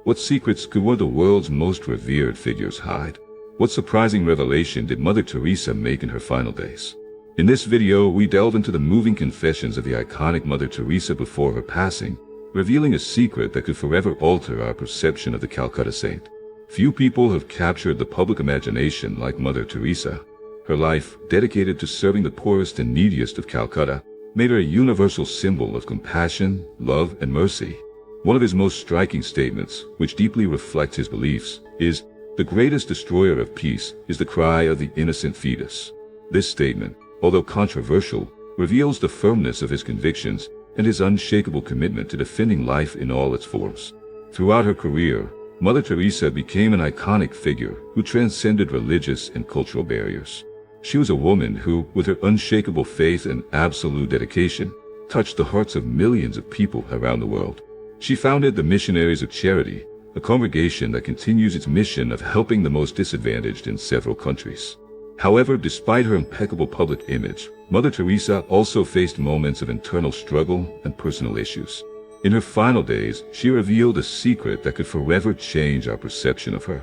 What secrets could one of the world's most revered figures hide? What surprising revelation did Mother Teresa make in her final days? In this video, we delve into the moving confessions of the iconic Mother Teresa before her passing, revealing a secret that could forever alter our perception of the Calcutta saint. Few people have captured the public imagination like Mother Teresa. Her life, dedicated to serving the poorest and neediest of Calcutta, made her a universal symbol of compassion, love, and mercy. One of his most striking statements, which deeply reflects his beliefs, is, "The greatest destroyer of peace is the cry of the innocent fetus." This statement, although controversial, reveals the firmness of his convictions and his unshakable commitment to defending life in all its forms. Throughout her career, Mother Teresa became an iconic figure who transcended religious and cultural barriers. She was a woman who, with her unshakable faith and absolute dedication, touched the hearts of millions of people around the world. She founded the Missionaries of Charity, a congregation that continues its mission of helping the most disadvantaged in several countries. However, despite her impeccable public image, Mother Teresa also faced moments of internal struggle and personal issues. In her final days, she revealed a secret that could forever change our perception of her.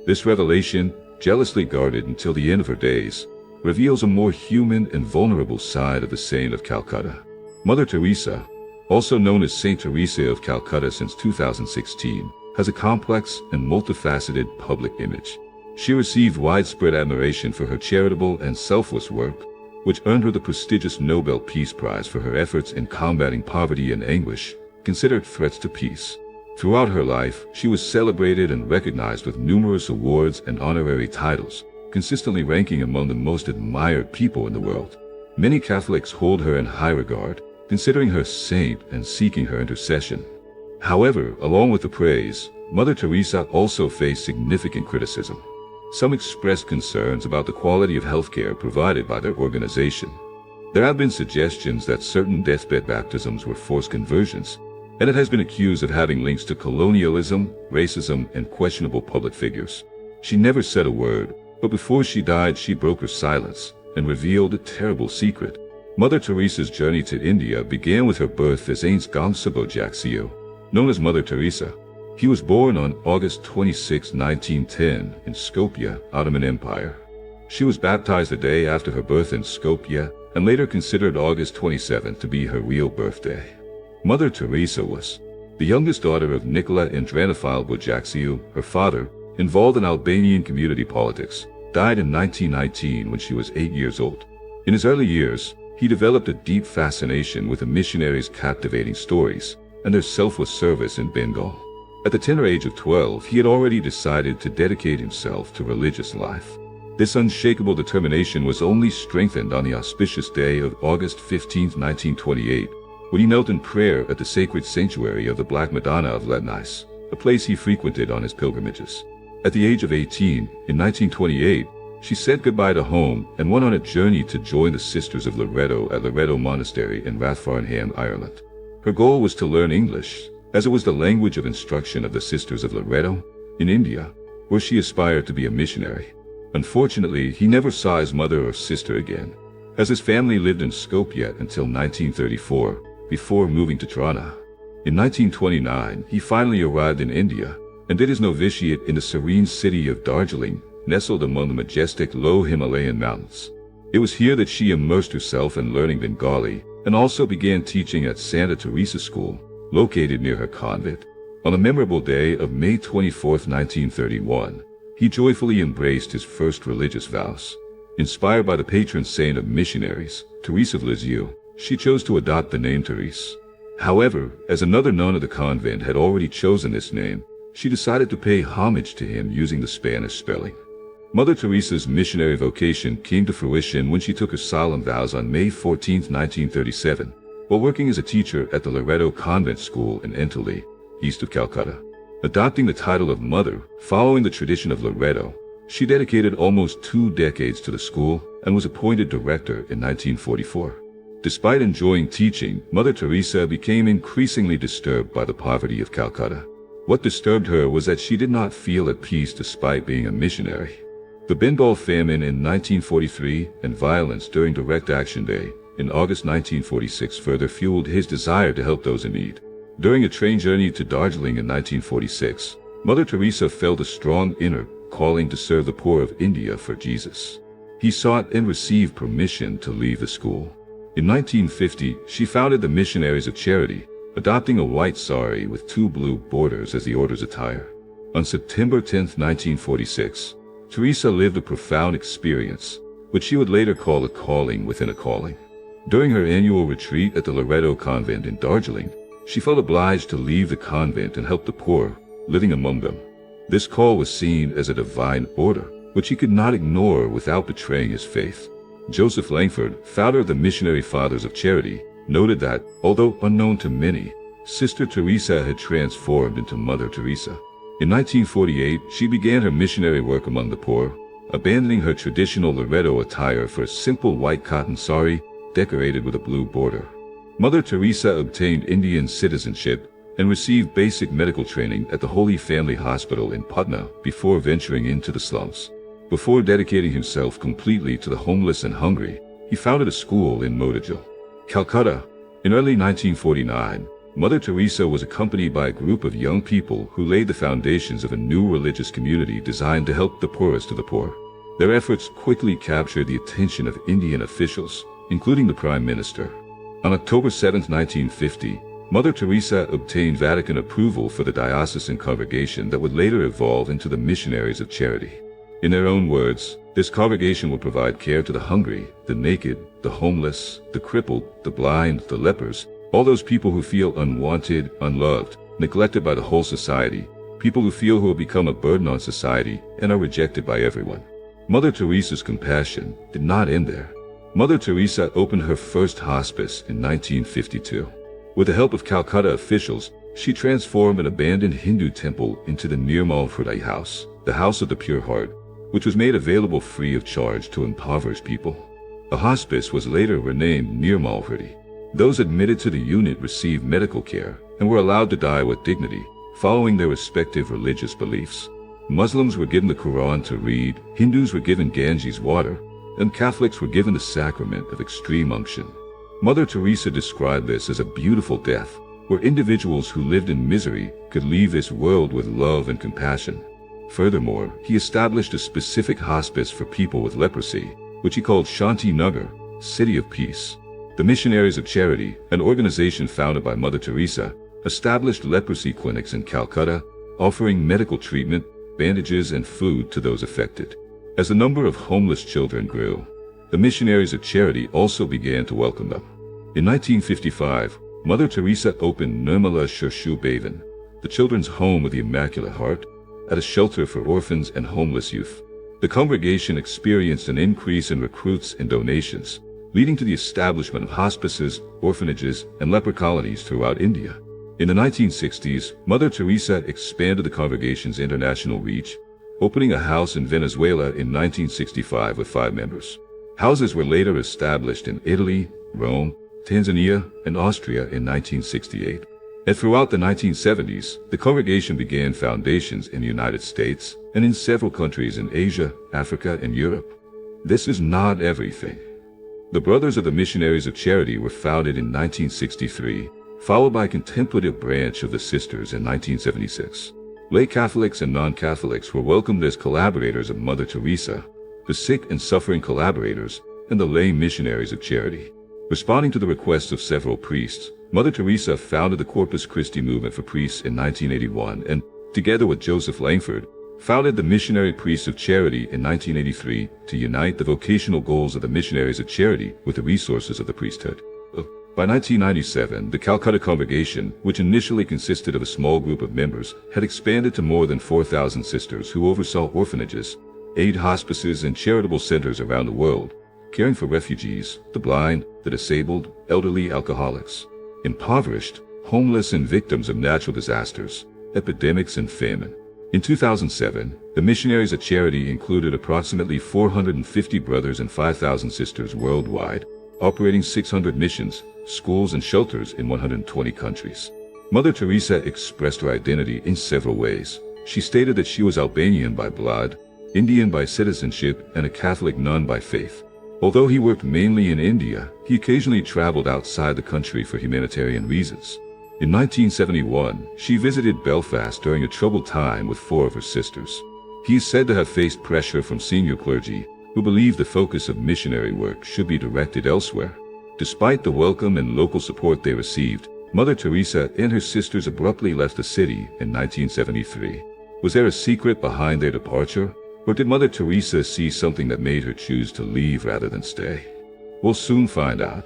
This revelation, jealously guarded until the end of her days, reveals a more human and vulnerable side of the Saint of Calcutta. Mother Teresa, also known as Saint Teresa of Calcutta since 2016, has a complex and multifaceted public image. She received widespread admiration for her charitable and selfless work, which earned her the prestigious Nobel Peace Prize for her efforts in combating poverty and anguish, considered threats to peace. Throughout her life, she was celebrated and recognized with numerous awards and honorary titles, consistently ranking among the most admired people in the world. Many Catholics hold her in high regard, considering her a saint and seeking her intercession. However, along with the praise, Mother Teresa also faced significant criticism. Some expressed concerns about the quality of healthcare provided by their organization. There have been suggestions that certain deathbed baptisms were forced conversions, and it has been accused of having links to colonialism, racism, and questionable public figures. She never said a word, but before she died, she broke her silence and revealed a terrible secret. Mother Teresa's journey to India began with her birth as Saint Jesucristo, known as Mother Teresa. He was born on August 26, 1910, in Skopje, Ottoman Empire. She was baptized the day after her birth in Skopje, and later considered August 27 to be her real birthday. Mother Teresa was the youngest daughter of Nicola and Dranophile Bojaxiu. Her father, involved in Albanian community politics, died in 1919 when she was 8 years old. In his early years, he developed a deep fascination with the missionaries' captivating stories and their selfless service in Bengal. At the tender age of 12, he had already decided to dedicate himself to religious life. This unshakable determination was only strengthened on the auspicious day of August 15, 1928, when he knelt in prayer at the sacred sanctuary of the Black Madonna of Lednice, a place he frequented on his pilgrimages. At the age of 18, in 1928, she said goodbye to home and went on a journey to join the Sisters of Loreto at Loreto Monastery in Rathfarnham, Ireland. Her goal was to learn English, as it was the language of instruction of the Sisters of Loreto in India, where she aspired to be a missionary. Unfortunately, he never saw his mother or sister again, as his family lived in Skopje until 1934, before moving to Trani. In 1929, he finally arrived in India and did his novitiate in the serene city of Darjeeling, nestled among the majestic low Himalayan mountains. It was here that she immersed herself in learning Bengali and also began teaching at Santa Teresa School, located near her convent. On the memorable day of May 24, 1931, he joyfully embraced his first religious vows. Inspired by the patron saint of missionaries, Teresa of Lisieux, she chose to adopt the name Therese. However, as another nun of the convent had already chosen this name, she decided to pay homage to him using the Spanish spelling. Mother Teresa's missionary vocation came to fruition when she took her solemn vows on May 14, 1937, while working as a teacher at the Loreto Convent School in Entally, east of Calcutta. Adopting the title of Mother, following the tradition of Loreto, she dedicated almost 2 decades to the school and was appointed director in 1944. Despite enjoying teaching, Mother Teresa became increasingly disturbed by the poverty of Calcutta. What disturbed her was that she did not feel at peace despite being a missionary. The Bengal famine in 1943 and violence during Direct Action Day in August 1946 further fueled his desire to help those in need. During a train journey to Darjeeling in 1946, Mother Teresa felt a strong inner calling to serve the poor of India for Jesus. He sought and received permission to leave the school. In 1950, she founded the Missionaries of Charity, adopting a white sari with 2 blue borders as the order's attire. On September 10, 1946, Teresa lived a profound experience, which she would later call a calling within a calling. During her annual retreat at the Loreto convent in Darjeeling, she felt obliged to leave the convent and help the poor living among them. This call was seen as a divine order, which he could not ignore without betraying his faith. Joseph Langford, founder of the Missionary Fathers of Charity, noted that, although unknown to many, Sister Teresa had transformed into Mother Teresa. In 1948, she began her missionary work among the poor, abandoning her traditional Loreto attire for a simple white cotton sari decorated with a blue border. Mother Teresa obtained Indian citizenship and received basic medical training at the Holy Family Hospital in Patna before venturing into the slums. Before dedicating himself completely to the homeless and hungry, he founded a school in Motivational, Calcutta. In early 1949, Mother Teresa was accompanied by a group of young people who laid the foundations of a new religious community designed to help the poorest of the poor. Their efforts quickly captured the attention of Indian officials, including the Prime Minister. On October 7, 1950, Mother Teresa obtained Vatican approval for the diocesan congregation that would later evolve into the Missionaries of Charity. In their own words, this congregation will provide care to the hungry, the naked, the homeless, the crippled, the blind, the lepers, all those people who feel unwanted, unloved, neglected by the whole society, people who feel who have become a burden on society and are rejected by everyone. Mother Teresa's compassion did not end there. Mother Teresa opened her first hospice in 1952. With the help of Calcutta officials, she transformed an abandoned Hindu temple into the Nirmal Hriday House, the House of the Pure Heart, which was made available free of charge to impoverished people. The hospice was later renamed Nirmal Hriday. Those admitted to the unit received medical care and were allowed to die with dignity, following their respective religious beliefs. Muslims were given the Quran to read, Hindus were given Ganges water, and Catholics were given the sacrament of extreme unction. Mother Teresa described this as a beautiful death, where individuals who lived in misery could leave this world with love and compassion. Furthermore, he established a specific hospice for people with leprosy, which he called Shanti Nagar, City of Peace. The Missionaries of Charity, an organization founded by Mother Teresa, established leprosy clinics in Calcutta, offering medical treatment, bandages, and food to those affected. As the number of homeless children grew, the Missionaries of Charity also began to welcome them. In 1955, Mother Teresa opened Nirmala Shirshu Bhavan, the children's home of the Immaculate Heart, at a shelter for orphans and homeless youth. The congregation experienced an increase in recruits and donations, leading to the establishment of hospices, orphanages, and leper colonies throughout India. In the 1960s, Mother Teresa expanded the congregation's international reach, opening a house in Venezuela in 1965 with 5 members. Houses were later established in Italy, Rome, Tanzania, and Austria in 1968. And throughout the 1970s, the congregation began foundations in the United States and in several countries in Asia, Africa, and Europe. This is not everything. The Brothers of the Missionaries of Charity were founded in 1963, followed by a contemplative branch of the Sisters in 1976. Lay Catholics and non-Catholics were welcomed as collaborators of Mother Teresa, the sick and suffering collaborators, and the lay missionaries of charity. Responding to the requests of several priests, Mother Teresa founded the Corpus Christi movement for priests in 1981 and, together with Joseph Langford, founded the Missionary Priests of Charity in 1983 to unite the vocational goals of the Missionaries of Charity with the resources of the priesthood. By 1997, the Calcutta congregation, which initially consisted of a small group of members, had expanded to more than 4,000 sisters who oversaw orphanages, aid hospices, and charitable centers around the world, caring for refugees, the blind, the disabled, elderly, alcoholics, impoverished, homeless, and victims of natural disasters, epidemics, and famine. In 2007, the Missionaries of Charity included approximately 450 brothers and 5,000 sisters worldwide, operating 600 missions, schools, and shelters in 120 countries. Mother Teresa expressed her identity in several ways. She stated that she was Albanian by blood, Indian by citizenship, and a Catholic nun by faith. Although he worked mainly in India, he occasionally traveled outside the country for humanitarian reasons. In 1971, she visited Belfast during a troubled time with 4 of her sisters. He is said to have faced pressure from senior clergy who believed the focus of missionary work should be directed elsewhere. Despite the welcome and local support they received, Mother Teresa and her sisters abruptly left the city in 1973. Was there a secret behind their departure? Or did Mother Teresa see something that made her choose to leave rather than stay? We'll soon find out.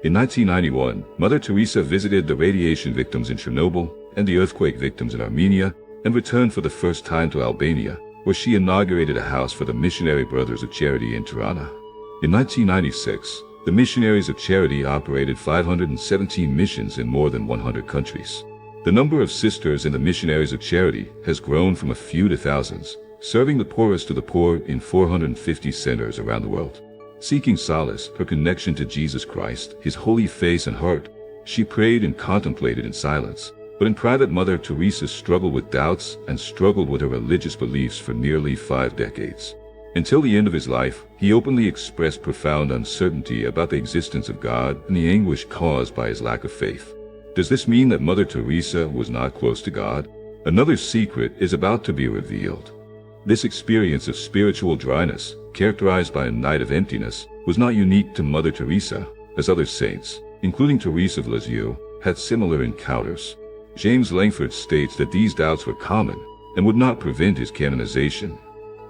In 1991, Mother Teresa visited the radiation victims in Chernobyl and the earthquake victims in Armenia and returned for the first time to Albania, where she inaugurated a house for the Missionary Brothers of Charity in Tirana. In 1996, the Missionaries of Charity operated 517 missions in more than 100 countries. The number of sisters in the Missionaries of Charity has grown from a few to thousands, serving the poorest of the poor in 450 centers around the world. Seeking solace, her connection to Jesus Christ, his holy face and heart, she prayed and contemplated in silence. But in private, Mother Teresa struggled with doubts and struggled with her religious beliefs for nearly 5 decades. Until the end of his life, he openly expressed profound uncertainty about the existence of God and the anguish caused by his lack of faith. Does this mean that Mother Teresa was not close to God? Another secret is about to be revealed. This experience of spiritual dryness, characterized by a night of emptiness, was not unique to Mother Teresa, as other saints, including Teresa of Lisieux, had similar encounters. James Langford states that these doubts were common and would not prevent his canonization.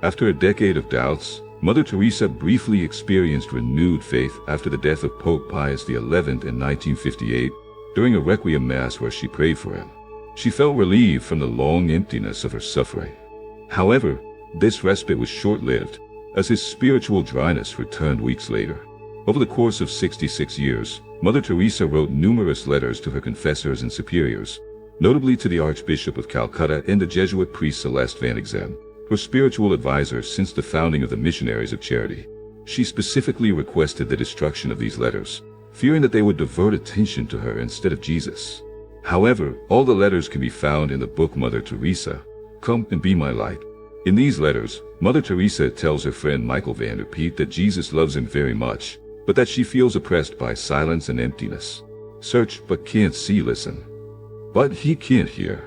After a decade of doubts, Mother Teresa briefly experienced renewed faith after the death of Pope Pius XI in 1958 during a Requiem Mass where she prayed for him. She felt relieved from the long emptiness of her suffering. However, this respite was short-lived, as his spiritual dryness returned weeks later. Over the course of 66 years, Mother Teresa wrote numerous letters to her confessors and superiors, notably to the Archbishop of Calcutta and the Jesuit priest Celeste van Exem, her spiritual advisor since the founding of the Missionaries of Charity. She specifically requested the destruction of these letters, fearing that they would divert attention to her instead of Jesus. However, all the letters can be found in the book Mother Teresa, Come and Be My Light. In these letters, Mother Teresa tells her friend Michael van der Peet that Jesus loves him very much, but that she feels oppressed by silence and emptiness. Search but can't see, listen. But he can't hear.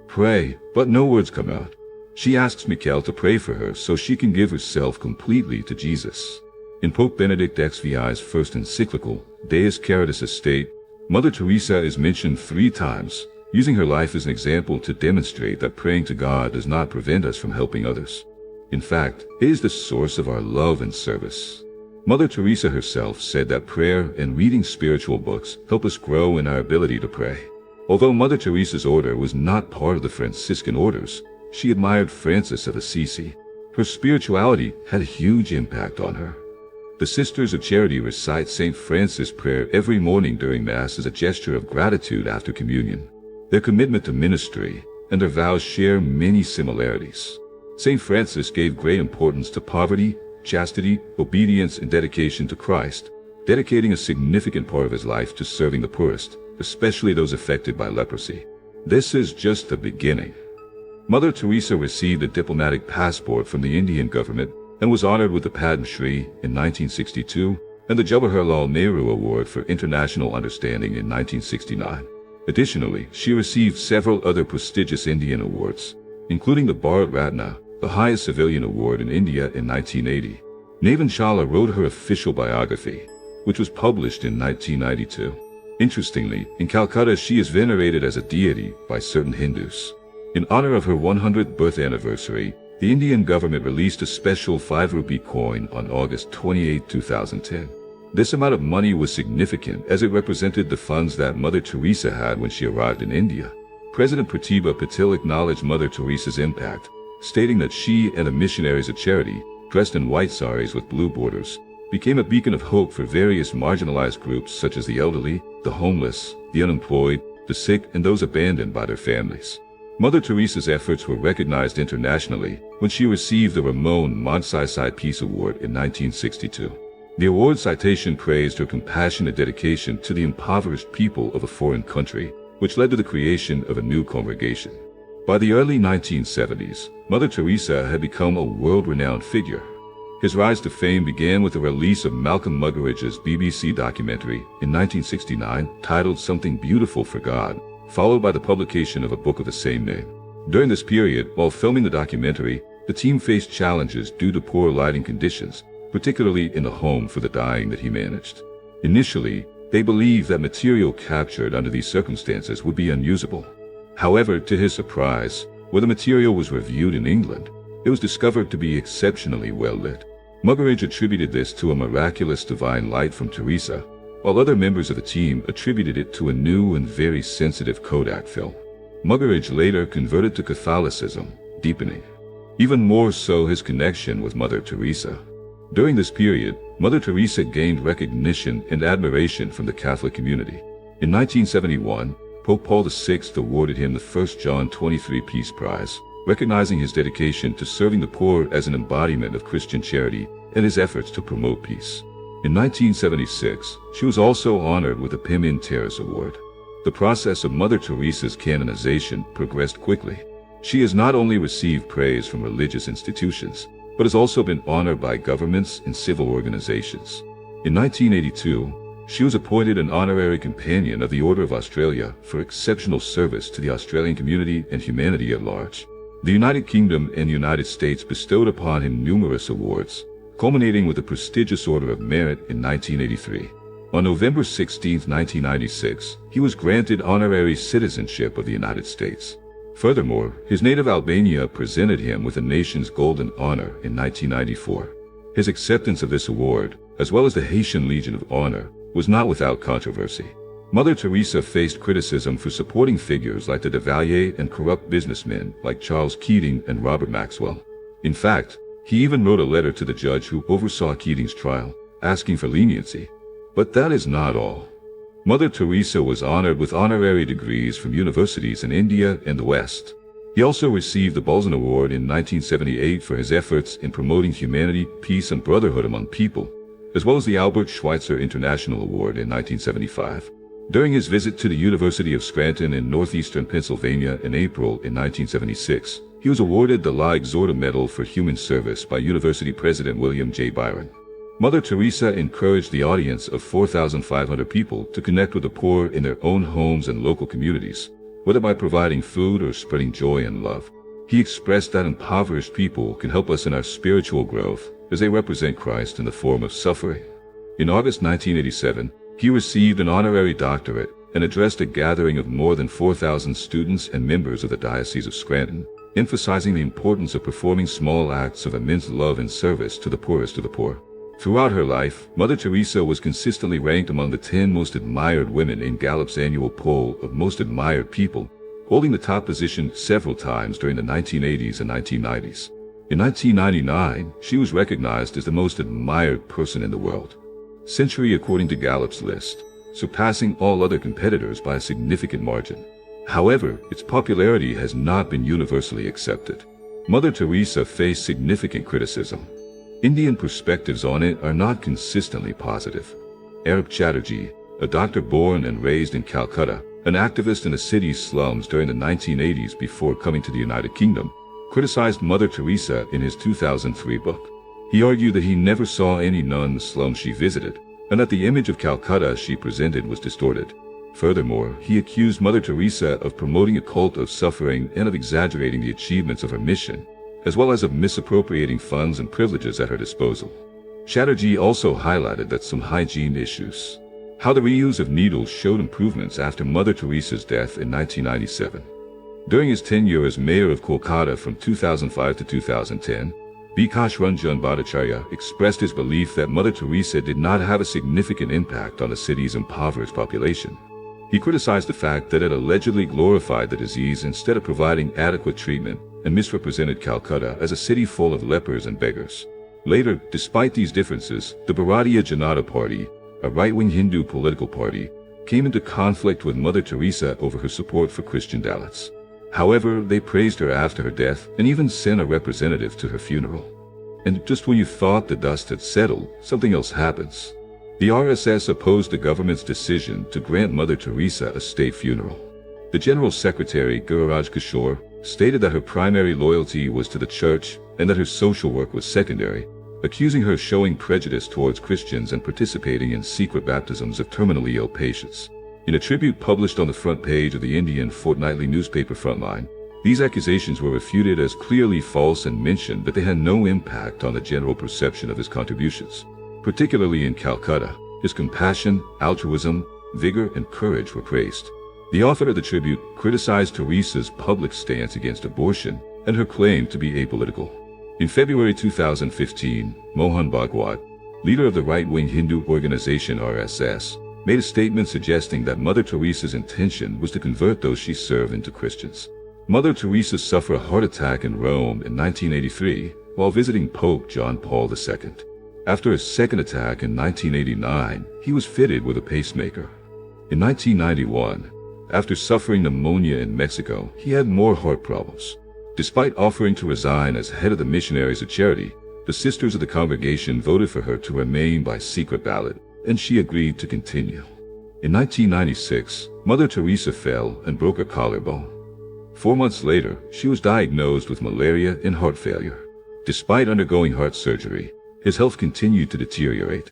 Pray, but no words come out. She asks Michael to pray for her so she can give herself completely to Jesus. In Pope Benedict XVI's first encyclical, Deus Caritas Estate, Mother Teresa is mentioned 3 times, using her life as an example to demonstrate that praying to God does not prevent us from helping others. In fact, it is the source of our love and service. Mother Teresa herself said that prayer and reading spiritual books help us grow in our ability to pray. Although Mother Teresa's order was not part of the Franciscan orders, she admired Francis of Assisi. Her spirituality had a huge impact on her. The Sisters of Charity recite St. Francis' prayer every morning during Mass as a gesture of gratitude after communion. Their commitment to ministry and their vows share many similarities. St. Francis gave great importance to poverty, chastity, obedience, and dedication to Christ, dedicating a significant part of his life to serving the poorest, especially those affected by leprosy. This is just the beginning. Mother Teresa received a diplomatic passport from the Indian government and was honored with the Padma Shri in 1962 and the Jawaharlal Nehru Award for International Understanding in 1969. Additionally, she received several other prestigious Indian awards, including the Bharat Ratna, the highest civilian award in India, in 1980. Navin Chawla wrote her official biography, which was published in 1992. Interestingly, in Calcutta she is venerated as a deity by certain Hindus. In honor of her 100th birth anniversary, the Indian government released a special 5 rupee coin on August 28, 2010. This amount of money was significant as it represented the funds that Mother Teresa had when she arrived in India. President Pratibha Patil acknowledged Mother Teresa's impact, stating that she and the Missionaries of Charity, dressed in white saris with blue borders, became a beacon of hope for various marginalized groups such as the elderly, the homeless, the unemployed, the sick, and those abandoned by their families. Mother Teresa's efforts were recognized internationally when she received the Ramon Magsaysay Peace Award in 1962. The award citation praised her compassionate dedication to the impoverished people of a foreign country, which led to the creation of a new congregation. By the early 1970s, Mother Teresa had become a world-renowned figure. His rise to fame began with the release of Malcolm Muggeridge's BBC documentary in 1969 titled Something Beautiful for God, followed by the publication of a book of the same name. During this period, while filming the documentary, the team faced challenges due to poor lighting conditions, particularly in the home for the dying that he managed. Initially, they believed that material captured under these circumstances would be unusable. However, to his surprise, when the material was reviewed in England, it was discovered to be exceptionally well lit. Muggeridge attributed this to a miraculous divine light from Teresa, while other members of the team attributed it to a new and very sensitive Kodak film. Muggeridge later converted to Catholicism, deepening even more so his connection with Mother Teresa. During this period, Mother Teresa gained recognition and admiration from the Catholic community. In 1971, Pope Paul VI awarded him the First John 23 Peace Prize, recognizing his dedication to serving the poor as an embodiment of Christian charity and his efforts to promote peace. In 1976, she was also honored with the Pim Terrace Award. The process of Mother Teresa's canonization progressed quickly. She has not only received praise from religious institutions, but has also been honored by governments and civil organizations. In 1982, she was appointed an honorary companion of the Order of Australia for exceptional service to the Australian community and humanity at large. The United Kingdom and United States bestowed upon him numerous awards, culminating with the prestigious Order of Merit in 1983. On November 16, 1996, he was granted honorary citizenship of the United States. Furthermore, his native Albania presented him with the nation's Golden Honor in 1994. His acceptance of this award, as well as the Haitian Legion of Honor, was not without controversy. Mother Teresa faced criticism for supporting figures like the Duvalier and corrupt businessmen like Charles Keating and Robert Maxwell. In fact, he even wrote a letter to the judge who oversaw Keating's trial, asking for leniency. But that is not all. Mother Teresa was honored with honorary degrees from universities in India and the West. He also received the Balzan Award in 1978 for his efforts in promoting humanity, peace, and brotherhood among people, as well as the Albert Schweitzer International Award in 1975. During his visit to the University of Scranton in northeastern Pennsylvania in April in 1976, he was awarded the La Exhorta Medal for Human Service by University President William J. Byron. Mother Teresa encouraged the audience of 4,500 people to connect with the poor in their own homes and local communities, whether by providing food or spreading joy and love. He expressed that impoverished people can help us in our spiritual growth as they represent Christ in the form of suffering. In August 1987, he received an honorary doctorate and addressed a gathering of more than 4,000 students and members of the Diocese of Scranton, emphasizing the importance of performing small acts of immense love and service to the poorest of the poor. Throughout her life, Mother Teresa was consistently ranked among the 10 most admired women in Gallup's annual poll of most admired people, holding the top position several times during the 1980s and 1990s. In 1999, she was recognized as the most admired person in the world, century according to Gallup's list, surpassing all other competitors by a significant margin. However, its popularity has not been universally accepted. Mother Teresa faced significant criticism. Indian perspectives on it are not consistently positive. Arap Chatterjee, a doctor born and raised in Calcutta, an activist in the city's slums during the 1980s before coming to the United Kingdom, criticized Mother Teresa in his 2003 book. He argued that he never saw any nun in the slums she visited, and that the image of Calcutta she presented was distorted. Furthermore, he accused Mother Teresa of promoting a cult of suffering and of exaggerating the achievements of her mission, as well as of misappropriating funds and privileges at her disposal. Chatterjee also highlighted that some hygiene issues, how the reuse of needles showed improvements after Mother Teresa's death in 1997. During his tenure as mayor of Kolkata from 2005 to 2010, Bikash Ranjan Bhattacharya expressed his belief that Mother Teresa did not have a significant impact on the city's impoverished population. He criticized the fact that it allegedly glorified the disease instead of providing adequate treatment, and misrepresented Calcutta as a city full of lepers and beggars. Later, despite these differences, the Bharatiya Janata Party, a right-wing Hindu political party, came into conflict with Mother Teresa over her support for Christian Dalits. However, they praised her after her death and even sent a representative to her funeral. And just when you thought the dust had settled, something else happens. The RSS opposed the government's decision to grant Mother Teresa a state funeral. The General Secretary, Gururaj Kishore, stated that her primary loyalty was to the church and that her social work was secondary, accusing her of showing prejudice towards Christians and participating in secret baptisms of terminally ill patients. In a tribute published on the front page of the Indian fortnightly newspaper Frontline, these accusations were refuted as clearly false and mentioned that they had no impact on the general perception of his contributions. Particularly in Calcutta, his compassion, altruism, vigor, and courage were praised. The author of the tribute criticized Teresa's public stance against abortion and her claim to be apolitical. In February 2015, Mohan Bhagwat, leader of the right-wing Hindu organization RSS, made a statement suggesting that Mother Teresa's intention was to convert those she served into Christians. Mother Teresa suffered a heart attack in Rome in 1983 while visiting Pope John Paul II. After a second attack in 1989, he was fitted with a pacemaker. In 1991, after suffering pneumonia in Mexico, he had more heart problems. Despite offering to resign as head of the Missionaries of Charity, the sisters of the congregation voted for her to remain by secret ballot, and she agreed to continue. In 1996, Mother Teresa fell and broke her collarbone. 4 months later, she was diagnosed with malaria and heart failure. Despite undergoing heart surgery, his health continued to deteriorate.